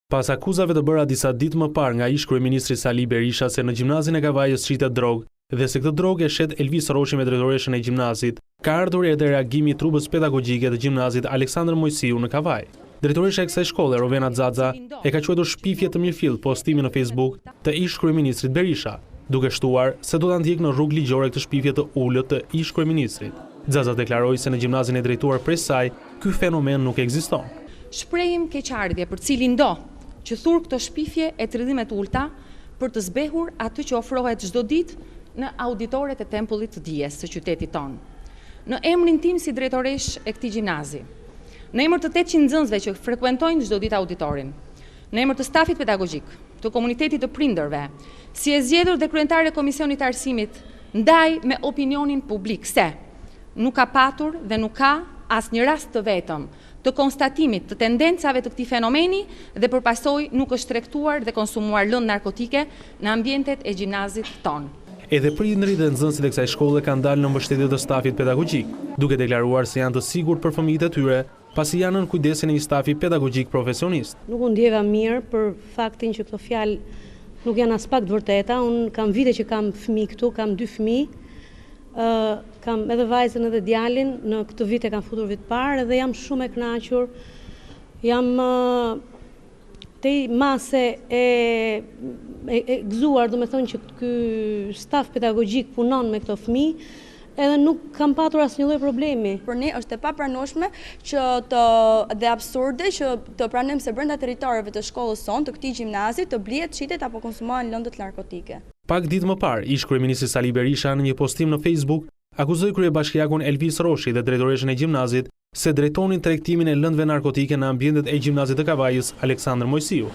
Pas akuzave të bëra disa ditë më parë nga ish kryeministri Sali Berisha se në gjimnazin e Kavajës shitet drogë dhe se këtë drogë e shet Elvis Roshi me drejtoreshën e gjimnazit, ka ardhur edhe reagimi i trupës pedagogjike të gjimnazit Aleksandr Mojsiu në Kavaj. Drejtoresha e kësaj shkolle, Rovena Xaxa, e ka quajtur shpifje të mirëfill postimin në Facebook të ish kryeministrit Berisha, duke shtuar se do ta ndjek në rrugë ligjore këtë shpifje të ulët të ish kryeministrit. Xaxa deklaroi se në gjimnazin e drejtuar prej saj, ky fenomen nuk ekziston. Shprehim keqardhje për cilin do që thur këto shpifje e të rrëdhimet ulta për të zbehur atë që ofrohet çdo ditë në auditoret e Tempullit të Dijes së qytetit tonë. Në emrin tim si drejtoresh e këtij gjimnazi, në emër të 800 nxënësve që frekuentojnë çdo ditë auditorin, në emër të stafit pedagogjik, të komunitetit të prindërve, si e zgjedhur dhe kryetare e Komisionit të Arsimit, ndaj me opinionin publik se nuk ka patur dhe nuk ka asnjë rast të vetëm të konstatimit të tendencave të këtij fenomeni dhe përpasoj nuk është tregtuar dhe konsumuar lëndë narkotike në ambientet e gjimnazit tonë. Edhe prindërit dhe nxënësit e kësaj shkolle kanë dalë në mbështetje të stafit pedagogjik, duke deklaruar se janë të sigurt për fëmijët e tyre, pasi janë në kujdesin e një stafi pedagogjik profesionist. Nuk u ndjeva mirë për faktin që këto fjalë nuk janë as pak të vërteta. Unë kam vite që kam fëmijë këtu, kam 2 fëmijë. Kam edhe vajzën edhe djalin, në këtë vit e kam futur vit parë dhe jam shumë e kënaqur. Jam te mase e gëzuar, do me thonë që ky staf pedagogjik punon me këto fëmijë, edhe nuk kam patur asnjë lloj problemi. Për ne është e papranueshme dhe absurde që të pranojmë se brenda territoreve të shkollës sonë, të këtij gjimnazi, të blihet, shitet apo konsumohen lëndët narkotike. Pak ditë më parë, ish kryeministri Sali Berisha në një postim në Facebook akuzoi kryebashkiakun Elvis Roshi dhe drejtoreshën e gjimnazit se drejtonin tregtimin e lëndëve narkotike në ambientet e gjimnazit të Kavajës Aleksandr Mojsiu.